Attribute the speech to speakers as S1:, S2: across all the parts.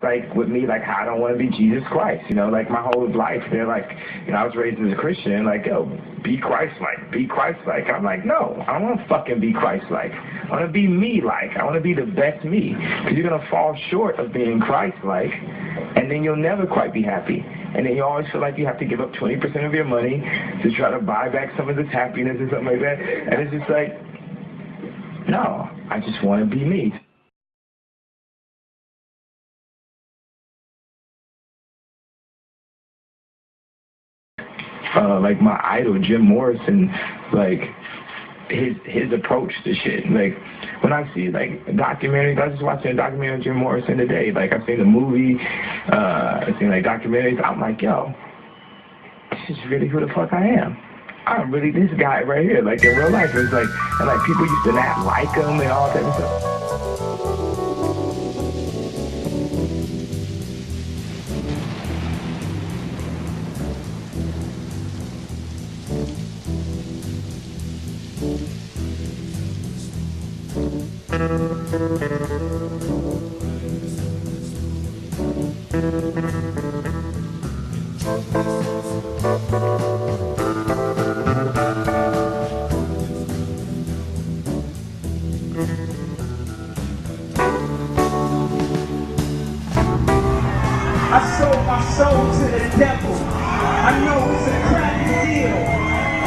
S1: like with me, like how I don't want to be Jesus Christ, you know, like my whole life they're like, you know, I was raised as a Christian, like, yo, be Christ-like, be Christ-like. I'm like, no, I don't want to fucking be Christ-like. I want to be me-like. I want to be the best me, because you're gonna fall short of being Christ-like, and then you'll never quite be happy, and then you always feel like you have to give up 20% of your money to try to buy back some of this happiness or something like that, and it's just like, no, I just want to be me. Like my idol, Jim Morrison, like his approach to shit. Like when I see like documentaries, I was just watching a documentary on Jim Morrison today. Like I've seen the movie, I've seen like documentaries. I'm like, yo, this is really who the fuck I am. I'm really this guy right here. Like in real life, it's like, and like people used to not like him and all that and stuff.
S2: I sold my soul to the devil. I know it's a crappy deal.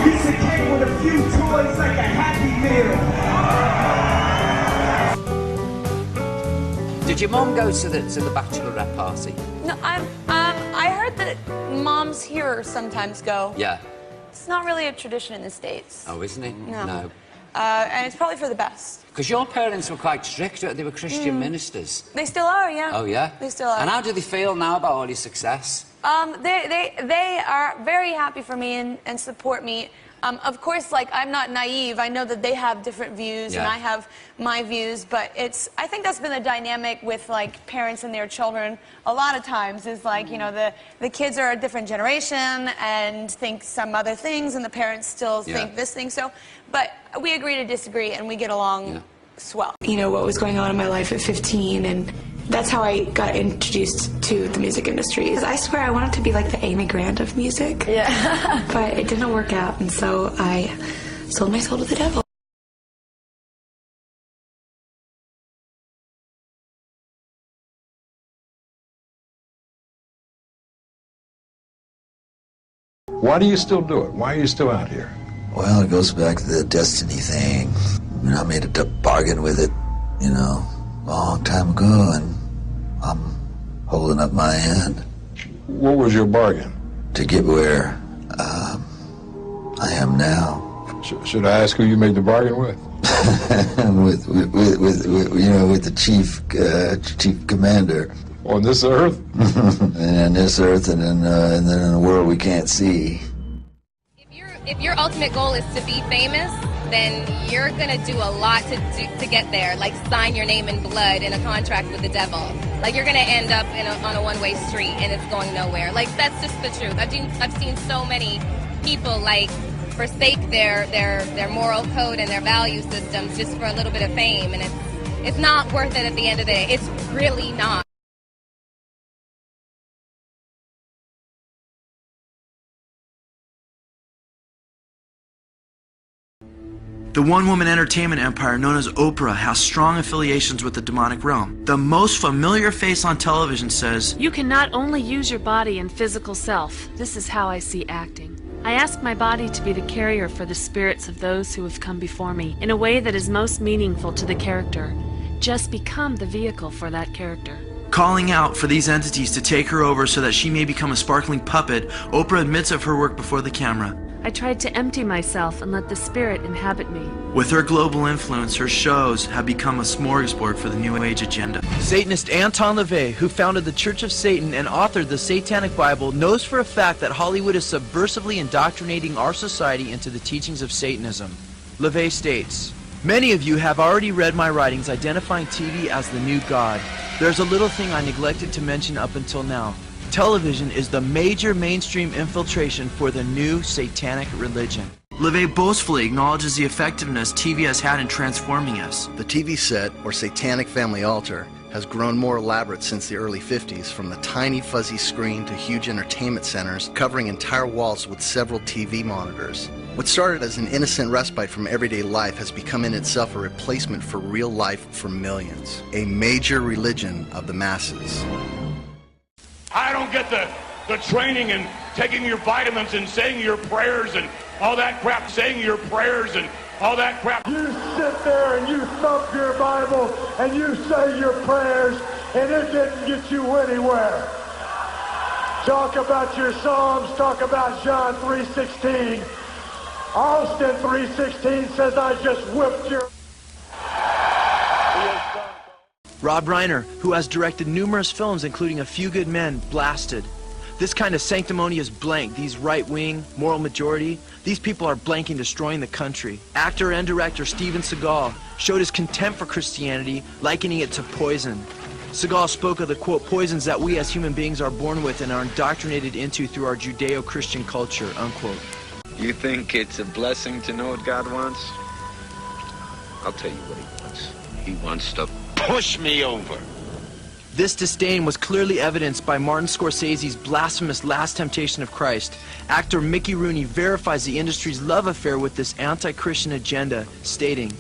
S2: This came with a few toys like a Happy Meal.
S3: Did your mom go to the bachelorette party?
S4: No, I heard that moms here sometimes go.
S3: Yeah.
S4: It's not really a tradition in the States.
S3: Oh, isn't it?
S4: No. And it's probably for the best.
S3: Because your parents were quite strict, they were Christian ministers.
S4: They still are, yeah.
S3: Oh, yeah?
S4: They still are.
S3: And how do they feel now about all your success?
S4: They are very happy for me and support me. Of course, like, I'm not naive. I know that they have different views and I have my views, but I think that's been the dynamic with, like, parents and their children a lot of times is, like, you know, the kids are a different generation and think some other things and the parents still think this thing. So, but we agree to disagree and we get along swell.
S5: You know, what was going on in my life at 15, and that's how I got introduced to the music industry. I swear I wanted to be like the Amy Grant of music. Yeah. But it didn't work out, and so I sold my soul to the devil.
S6: Why do you still do it? Why are you still out here?
S7: Well, it goes back to the destiny thing. You know, I made a bargain with it, you know, a long time ago, and I'm holding up my end.
S6: What was your bargain?
S7: To get where I am now.
S6: Should I ask who you made the bargain with?
S7: with you know, with the chief commander.
S6: On this earth?
S7: And on this earth, and then in a world we can't see.
S8: If your ultimate goal is to be famous, then you're gonna do a lot to get there. Like sign your name in blood in a contract with the devil. Like you're gonna end up on a one-way street and it's going nowhere. Like that's just the truth. I've seen so many people like forsake their moral code and their value systems just for a little bit of fame, and it's not worth it at the end of the day. It's really not.
S9: The one-woman entertainment empire known as Oprah has strong affiliations with the demonic realm. The most familiar face on television says,
S10: "You can not only use your body and physical self. This is how I see acting. I ask my body to be the carrier for the spirits of those who have come before me in a way that is most meaningful to the character. Just become the vehicle for that character."
S9: Calling out for these entities to take her over so that she may become a sparkling puppet, Oprah admits of her work before the camera.
S10: I tried to empty myself and let the spirit inhabit me.
S9: With her global influence, her shows have become a smorgasbord for the New Age agenda. Satanist Anton LaVey, who founded the Church of Satan and authored the Satanic Bible, knows for a fact that Hollywood is subversively indoctrinating our society into the teachings of Satanism. LaVey states, "Many of you have already read my writings identifying TV as the new God. There's a little thing I neglected to mention up until now. Television is the major mainstream infiltration for the new satanic religion." LaVey boastfully acknowledges the effectiveness TV has had in transforming us.
S11: The TV set, or satanic family altar,
S9: has grown more elaborate since the early 50s, from the tiny fuzzy screen to huge entertainment centers covering entire walls with several TV monitors. What started as an innocent respite from everyday life has become in itself a replacement for real life for millions. A major religion of the masses.
S11: I don't get the training and taking your vitamins and saying your prayers and all that crap, saying your prayers and all that crap.
S12: You sit there and you thump your Bible and you say your prayers and it didn't get you anywhere. Talk about your Psalms, talk about John 3:16. Austin 3:16 says I just whipped your...
S9: Rob Reiner, who has directed numerous films including A Few Good Men, blasted. This kind of sanctimonious blank, these right-wing, moral majority, these people are blanking destroying the country. Actor and director Steven Seagal showed his contempt for Christianity, likening it to poison. Seagal spoke of the, quote, poisons that we as human beings are born with and are indoctrinated into through our Judeo-Christian culture, unquote.
S13: You think it's a blessing to know what God wants? I'll tell you what he wants. He wants to push me over.
S9: This disdain was clearly evidenced by Martin Scorsese's blasphemous Last Temptation of Christ. Actor Mickey Rooney verifies the industry's love affair with this anti-Christian agenda, stating,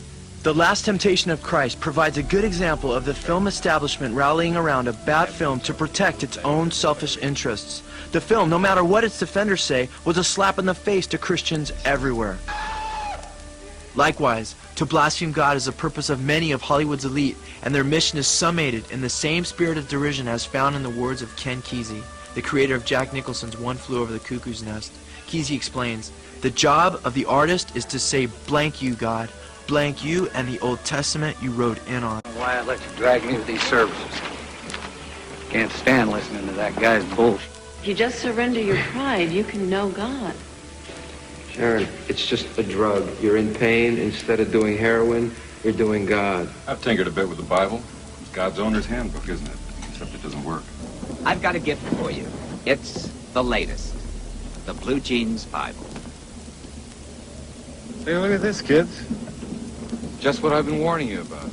S9: "The Last Temptation of Christ provides a good example of the film establishment rallying around a bad film to protect its own selfish interests. The film, no matter what its defenders say, was a slap in the face to Christians everywhere." Likewise, to blaspheme God is the purpose of many of Hollywood's elite, and their mission is summated in the same spirit of derision as found in the words of Ken Kesey, the creator of Jack Nicholson's One Flew Over the Cuckoo's Nest. Kesey explains, "The job of the artist is to say blank you, God, blank you and the Old Testament you rode in on."
S14: Why I let you drag me to these services. Can't stand listening to that guy's bullshit.
S15: If you just surrender your pride, you can know God.
S16: Sharon, it's just a drug. You're in pain. Instead of doing heroin, you're doing God.
S17: I've tinkered a bit with the Bible. It's God's owner's handbook, isn't it? Except it doesn't work.
S18: I've got a gift for you. It's the latest. The Blue Jeans Bible.
S13: Hey, look at this, kids. Just what I've been warning you about.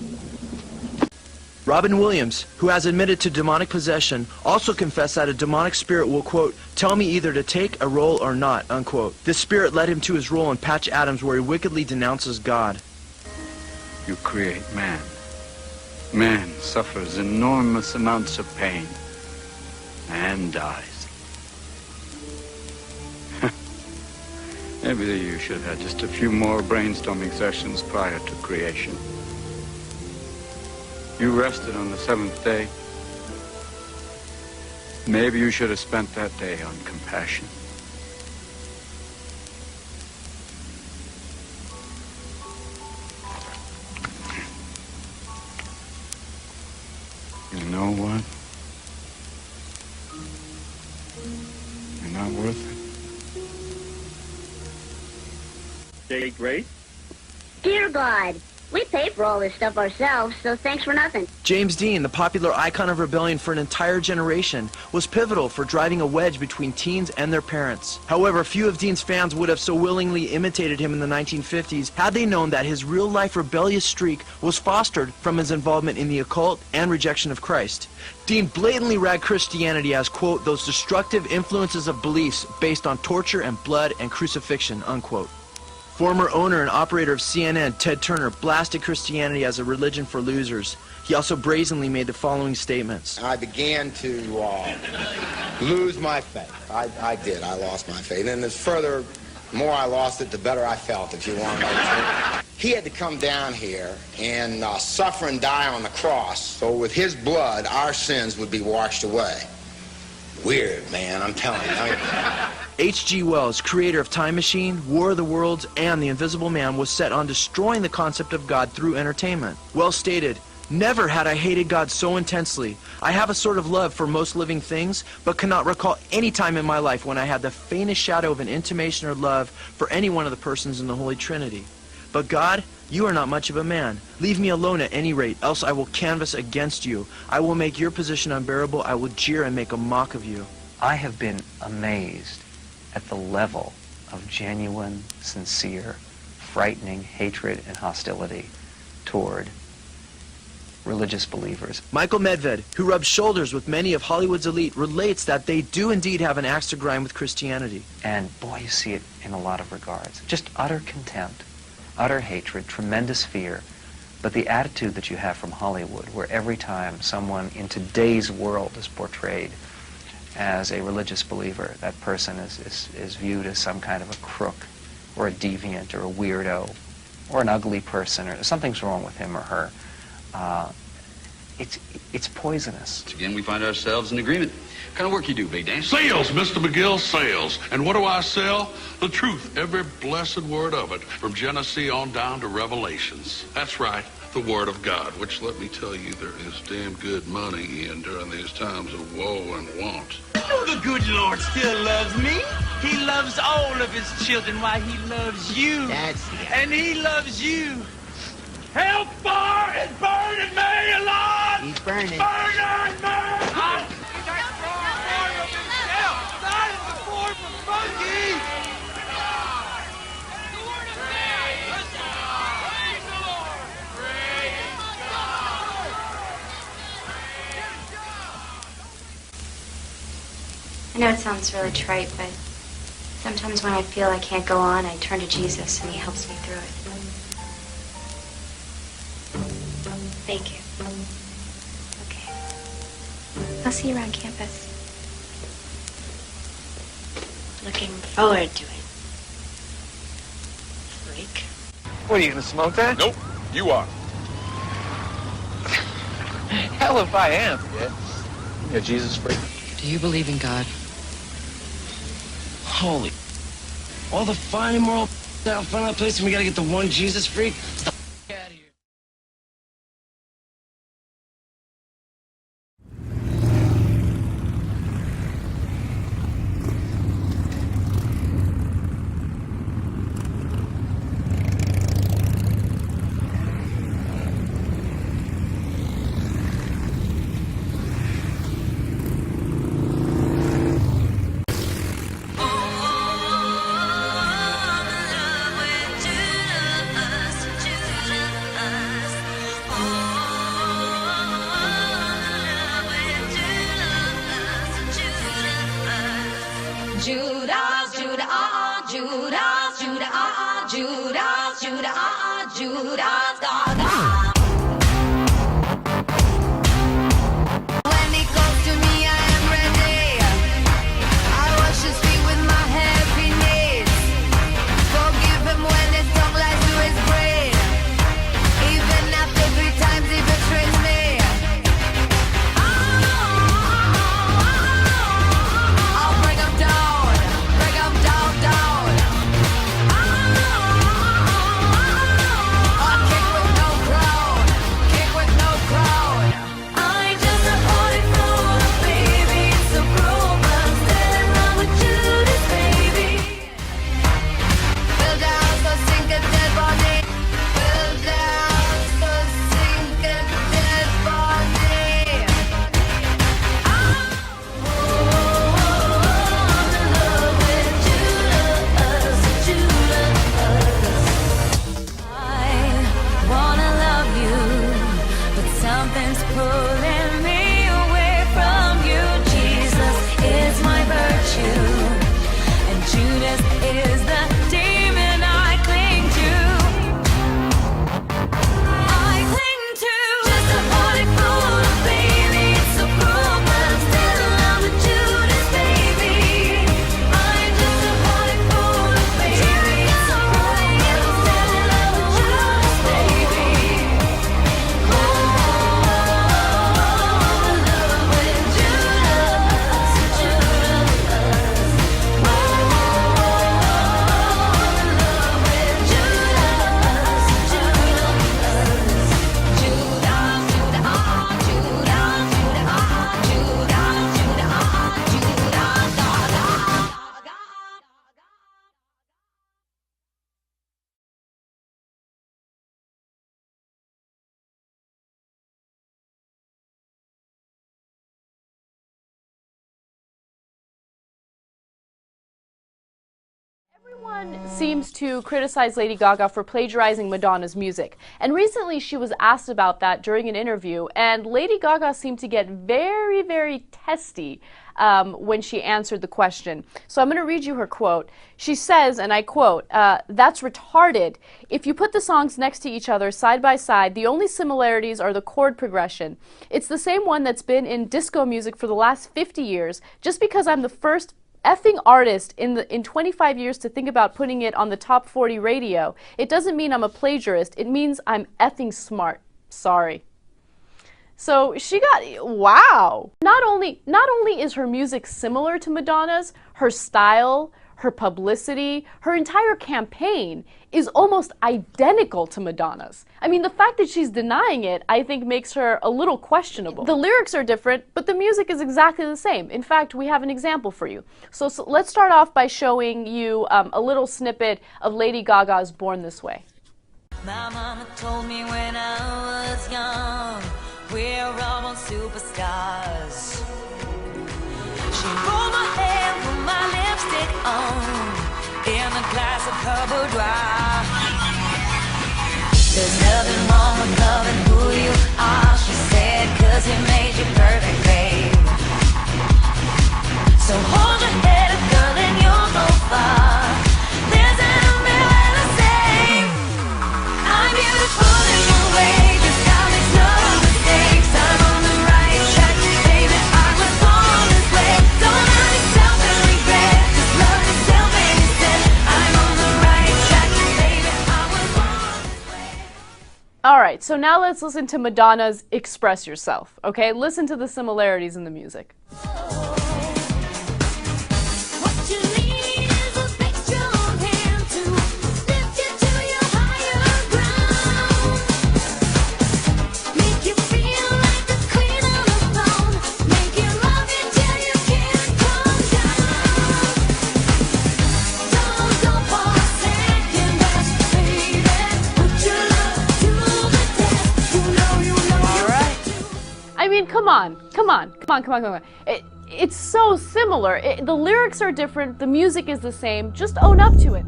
S9: Robin Williams, who has admitted to demonic possession, also confessed that a demonic spirit will, quote, tell me either to take a role or not, unquote. This spirit led him to his role in Patch Adams, where he wickedly denounces God.
S14: You create man. Man suffers enormous amounts of pain and dies. Maybe you should have had just a few more brainstorming sessions prior to creation. You rested on the seventh day. Maybe you should have spent that day on compassion. You know what? You're not worth it.
S19: Day great.
S20: Dear God, we pay for all this stuff ourselves, so thanks for nothing.
S9: James Dean, the popular icon of rebellion for an entire generation, was pivotal for driving a wedge between teens and their parents. However, few of Dean's fans would have so willingly imitated him in the 1950s had they known that his real-life rebellious streak was fostered from his involvement in the occult and rejection of Christ. Dean blatantly ragged Christianity as, quote, those destructive influences of beliefs based on torture and blood and crucifixion, unquote. Former owner and operator of CNN, Ted Turner, blasted Christianity as a religion for losers. He also brazenly made the following statements.
S21: I began to lose my faith. I did. I lost my faith. And the more I lost it, the better I felt, if you want to know the truth. He had to come down here and suffer and die on the cross, so with his blood, our sins would be washed away. Weird, man, I'm telling you.
S9: H.G. Wells, creator of Time Machine, War of the Worlds, and The Invisible Man, was set on destroying the concept of God through entertainment. Wells stated, never had I hated God so intensely. I have a sort of love for most living things, but cannot recall any time in my life when I had the faintest shadow of an intimation or love for any one of the persons in the Holy Trinity. But God, you are not much of a man. Leave me alone at any rate, else I will canvass against you. I will make your position unbearable. I will jeer and make a mock of you.
S22: I have been amazed at the level of genuine, sincere, frightening hatred and hostility toward religious believers.
S9: Michael Medved, who rubs shoulders with many of Hollywood's elite, relates that they do indeed have an axe to grind with Christianity.
S22: And boy, you see it in a lot of regards. Just utter contempt, utter hatred, tremendous fear. But the attitude that you have from Hollywood, where every time someone in today's world is portrayed as a religious believer, that person is viewed as some kind of a crook or a deviant or a weirdo or an ugly person, or something's wrong with him or her. It's poisonous.
S17: Again, we find ourselves in agreement. What kind of work you do, Big Dan?
S11: Sales, Mr. McGill, sales. And what do I sell? The truth, every blessed word of it, from Genesis on down to Revelations. That's right, the Word of God, which, let me tell you, there is damn good money in during these times of woe and want.
S2: The good Lord still loves me. He loves all of his children while he loves you. And he loves you. Hellfire is burning me alive! He's burning. Burning me!
S1: I know it sounds really trite, but sometimes when I feel I can't go on, I turn to Jesus and he helps me through it. Thank you. Okay. I'll see you around campus. Looking forward to it. Freak.
S19: What, are you gonna smoke that?
S17: Nope, you are.
S19: Hell if I am. Yeah. Yeah, Jesus freak.
S23: Do you believe in God?
S2: Holy. All the fine and moral down front of the place, and we gotta get the one Jesus freak?
S3: Everyone seems to criticize Lady Gaga for plagiarizing Madonna's music, and recently she was asked about that during an interview, and Lady Gaga seemed to get very, very testy when she answered the question. So I'm going to read you her quote. She says, and I quote, "That's retarded. If you put the songs next to each other side by side, the only similarities are the chord progression. It's the same one that's been in disco music for the last 50 years. Just because I'm the first effing artist in 25 years to think about putting it on the top 40 radio, it doesn't mean I'm a plagiarist. It means I'm effing smart. Sorry." So she got, wow. Not only is her music similar to Madonna's, her style, her publicity, her entire campaign is almost identical to Madonna's. I mean, the fact that she's denying it, I think, makes her a little questionable. The lyrics are different, but the music is exactly the same. In fact, we have an example for you. So let's start off by showing you a little snippet of Lady Gaga's Born This Way.
S4: My mama told me when I was young, we're all born superstars. She rolled my hair, put my lipstick on, in a glass of her boudoir. There's nothing wrong with loving who you are, she said, 'cause he made you perfect, babe. So hold your head up, girl, and you'll go far. There's an umbrella saying, I'm beautiful in your way, just God makes no mistakes. I'm on the right track, baby, I was born this way. Don't hurt yourself and regret, just love yourself and you said, I'm on the right track, baby, I was born this way.
S3: Alright, so now let's listen to Madonna's Express Yourself, okay? Listen to the similarities in the music. I mean, come on. It's so similar. The lyrics are different, the music is the same. Just own up to it.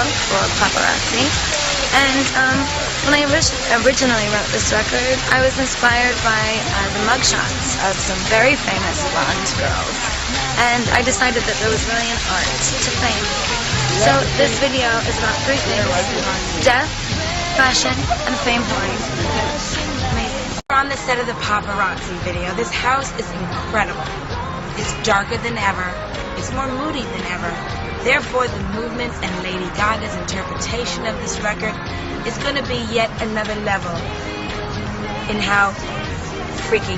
S5: for Paparazzi. And when I originally wrote this record, I was inspired by the mugshots of some very famous blonde girls. And I decided that there was really an art to fame. So this video is about three things: death, fashion, and fame porn. Amazing.
S6: We're on the set of the Paparazzi video. This house is incredible. It's darker than ever. It's more moody than ever. Therefore, the movements and Lady Gaga's interpretation of this record is going to be yet another level in how freaking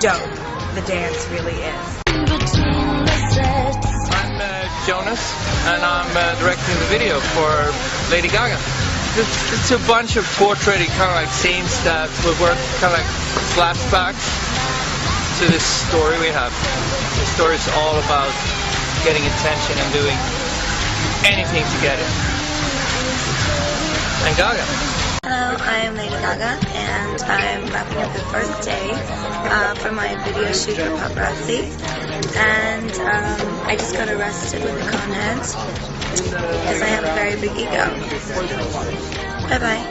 S6: dope the dance really is.
S19: I'm Jonas, and I'm directing the video for Lady Gaga. It's a bunch of portraiting kind of like scenes that will work kind of like flashbacks to this story we have. The story is all about getting attention and doing anything to get it. And Gaga.
S5: Hello, I'm Lady Gaga, and I'm wrapping up the first day for my video shoot for Paparazzi. And I just got arrested with the Contempt because I have a very big ego. Bye-bye.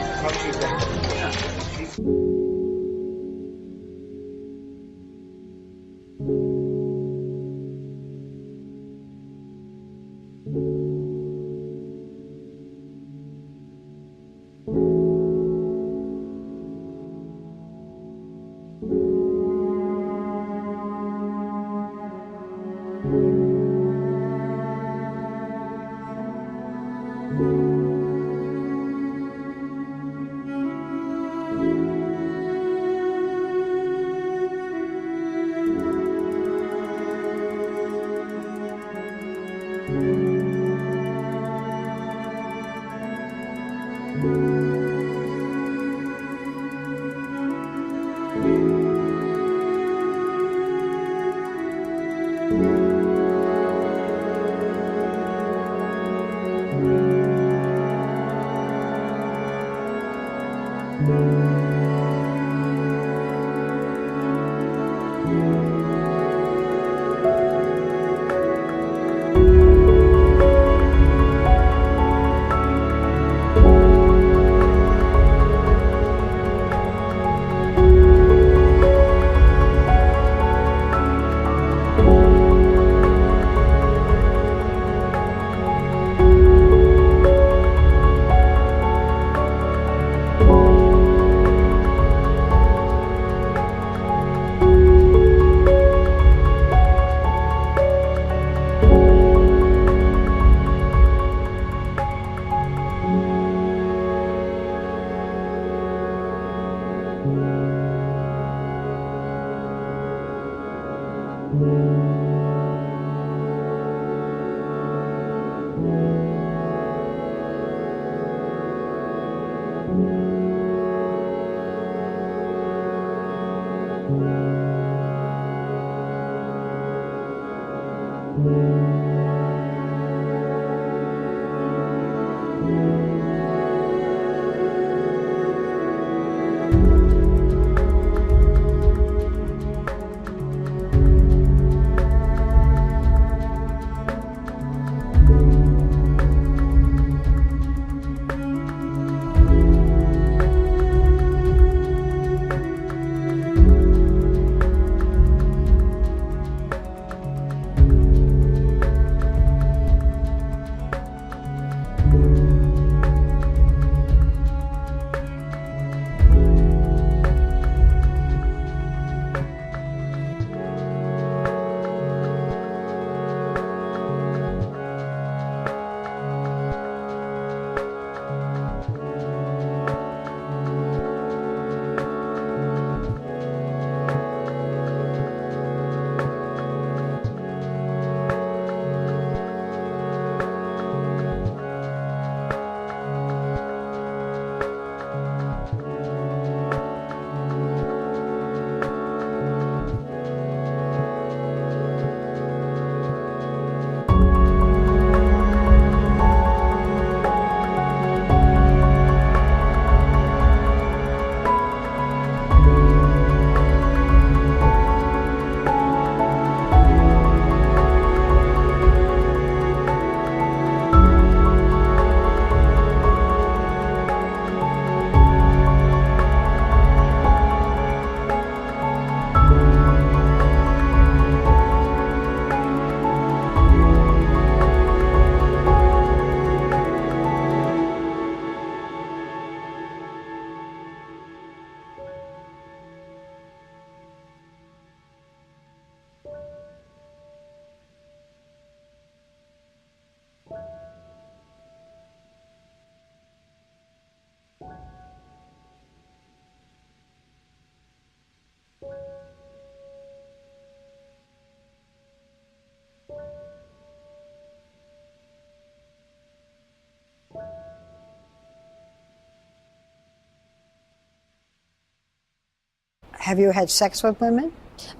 S7: Have you had sex with women?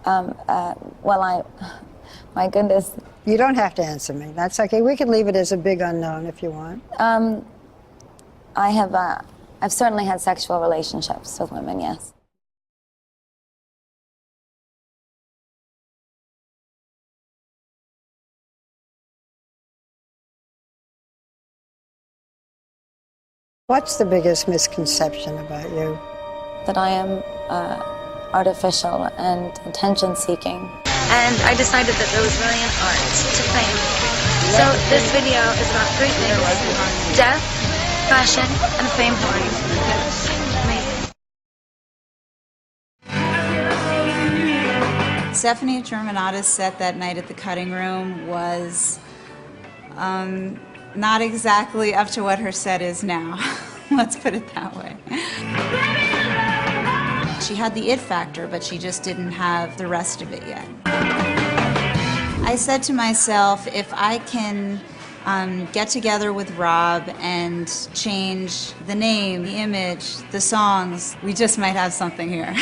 S5: My goodness.
S7: You don't have to answer me. That's okay. We can leave it as a big unknown if you want.
S5: I've certainly had sexual relationships with women, yes.
S7: What's the biggest misconception about you?
S5: That I am artificial and attention-seeking. And I decided that there was really an art to fame. So this video is about three things: death, fashion, and fame hoarding. Amazing.
S8: Stephanie Germanotta's set that night at the Cutting Room was not exactly up to what her set is now. Let's put it that way. She had the it factor, but she just didn't have the rest of it yet. I said to myself, if I can get together with Rob and change the name, the image, the songs, we just might have something here.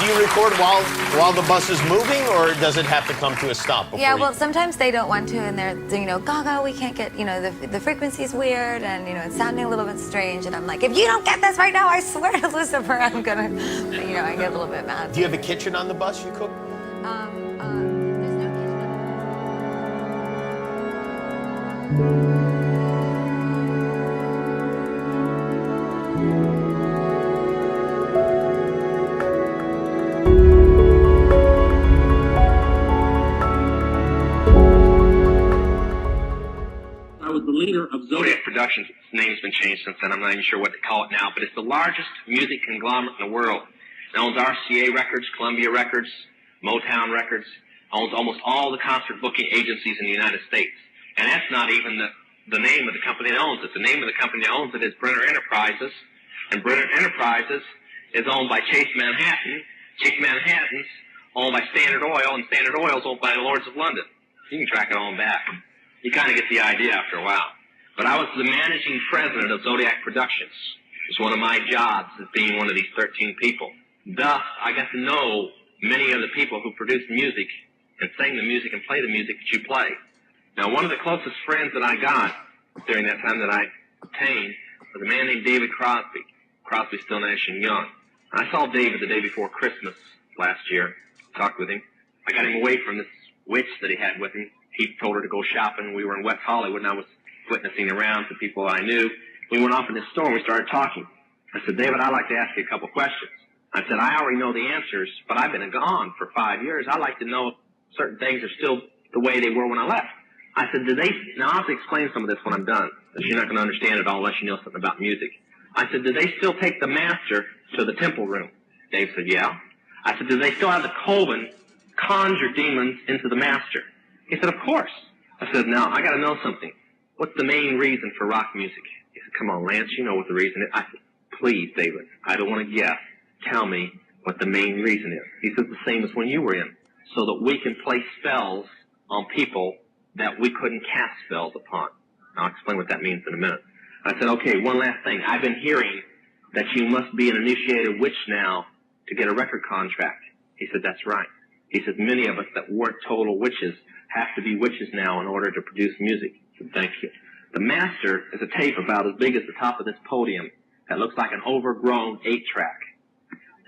S23: Do you record while the bus is moving, or does it have to come to a stop?
S5: Yeah, well, sometimes they don't want to, and they're, Gaga, we can't get, the frequency's weird, and, it's sounding a little bit strange, and I'm like, if you don't get this right now, I swear to Lucifer, I'm gonna, I get a little bit mad.
S23: Do you have a kitchen on the bus you cook?
S5: There's no kitchen.
S24: Leader of Zodiac Productions. Its name's been changed since then. I'm not even sure what to call it now, but it's the largest music conglomerate in the world. It owns RCA Records, Columbia Records, Motown Records, owns almost all the concert booking agencies in the United States. And that's not even the name of the company that owns it. The name of the company that owns it is Brenner Enterprises, and Brenner Enterprises is owned by Chase Manhattan. Chase Manhattan's owned by Standard Oil, and Standard Oil is owned by the Lords of London. You can track it on back. You kind of get the idea after a while. But I was the managing president of Zodiac Productions. It was one of my jobs as being one of these 13 people. Thus, I got to know many of the people who produce music and sing the music and play the music that you play. Now, one of the closest friends that I got during that time that I obtained was a man named David Crosby. Crosby, Still, Nash and Young. I saw David the day before Christmas last year, talked with him. I got him away from this witch that he had with him. He told her to go shopping. We were in West Hollywood, and I was witnessing around to people I knew. We went off in this store, and we started talking. I said, David, I'd like to ask you a couple questions. I said, I already know the answers, but I've been gone for 5 years. I'd like to know if certain things are still the way they were when I left. I said, now I'll have to explain some of this when I'm done, because you're not going to understand it all unless you know something about music. I said, do they still take the master to the temple room? Dave said, yeah. I said, do they still have the coven conjure demons into the master? He said, of course. I said, now, I got to know something. what's the main reason for rock music? He said, come on, Lance, you know what the reason is. I said, please, David, I don't want to guess. Tell me what the main reason is. He said, the same as when you were in, so that we can place spells on people that we couldn't cast spells upon. I'll explain what that means in a minute. I said, okay, one last thing. I've been hearing that you must be an initiated witch now to get a record contract. He said, that's right. He said, many of us that weren't total witches have to be witches now in order to produce music. I said, thank you. The master is a tape about as big as the top of this podium that looks like an overgrown 8-track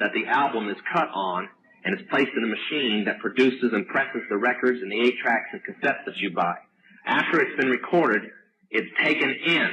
S24: that the album is cut on and is placed in a machine that produces and presses the records and the 8-tracks and cassettes that you buy. After it's been recorded, it's taken in.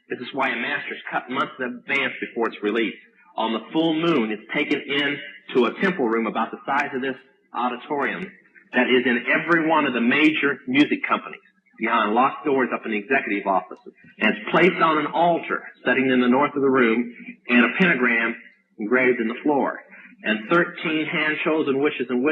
S24: This is why a master's cut months in advance before it's released. On the full moon, it's taken in to a temple room about the size of this auditorium that is in every one of the major music companies, behind locked doors up in the executive offices. And it's placed on an altar sitting in the north of the room and a pentagram engraved in the floor. And 13 hand-chosen witches and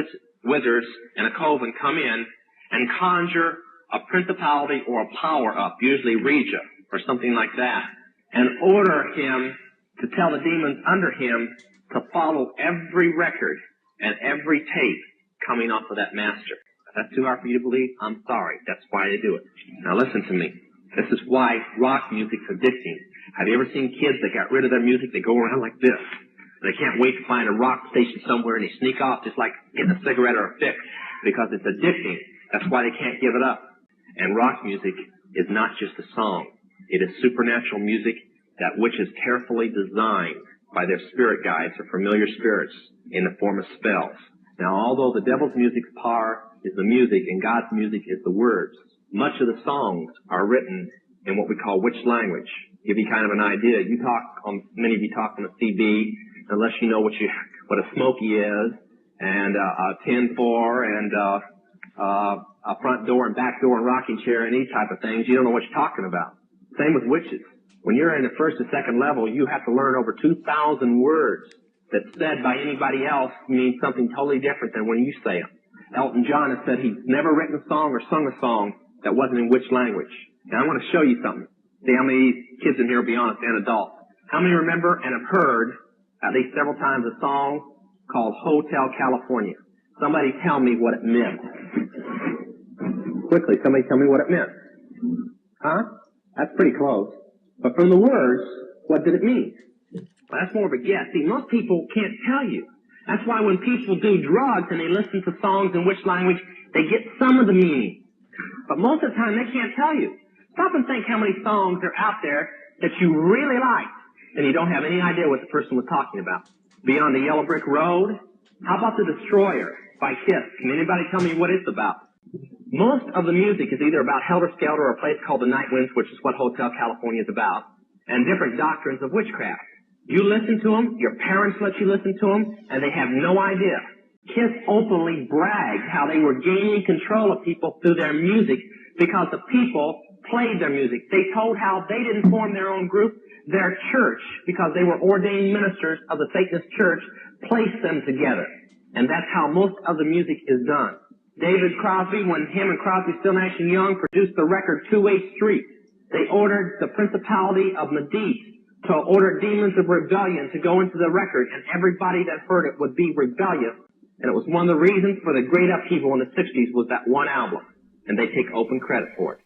S24: wizards and a coven come in and conjure a principality or a power up, usually Regia or something like that, and order him to tell the demons under him to follow every record and every tape coming off of that master. If that's too hard for you to believe, I'm sorry. That's why they do it. Now listen to me. This is why rock music's addicting. Have you ever seen kids that got rid of their music? They go around like this. They can't wait to find a rock station somewhere and they sneak off just like getting a cigarette or a fix because it's addicting. That's why they can't give it up. And rock music is not just a song. It is supernatural music that which is carefully designed by their spirit guides or familiar spirits in the form of spells. Now, although the devil's music's power is the music and God's music is the words, much of the songs are written in what we call witch language. Give you kind of an idea. Many of you talk on a CB, unless you know what a smoky is, and a 10-4, and a front door and back door and rocking chair and these type of things. You don't know what you're talking about. Same with witches. When you're in the first or second level, you have to learn over 2,000 words that said by anybody else mean something totally different than when you say them. Elton John has said he's never written a song or sung a song that wasn't in witch language. Now I want to show you something. See how many kids in here will be honest and adults. How many remember and have heard at least several times a song called Hotel California? Somebody tell me what it meant. Quickly, somebody tell me what it meant. Huh? That's pretty close. But from the words, what did it mean? Well, that's more of a guess. See, most people can't tell you. That's why when people do drugs and they listen to songs in which language, they get some of the meaning. But most of the time, they can't tell you. Stop and think how many songs are out there that you really like, and you don't have any idea what the person was talking about. Beyond the Yellow Brick Road? How about The Destroyer by Kiss? Can anybody tell me what it's about? Most of the music is either about Helter Skelter or a place called the Night Winds, which is what Hotel California is about, and different doctrines of witchcraft. You listen to them, your parents let you listen to them, and they have no idea. Kiss openly bragged how they were gaining control of people through their music because the people played their music. They told how they didn't form their own group. Their church, because they were ordained ministers of the Satanist church, placed them together. And that's how most of the music is done. David Crosby, when him and Crosby, Still, Nash & Young produced the record 2-Way Street, they ordered the principality of Medici to order demons of rebellion to go into the record, and everybody that heard it would be rebellious. And it was one of the reasons for the great upheaval in the 60s was that one album. And they take open credit for it.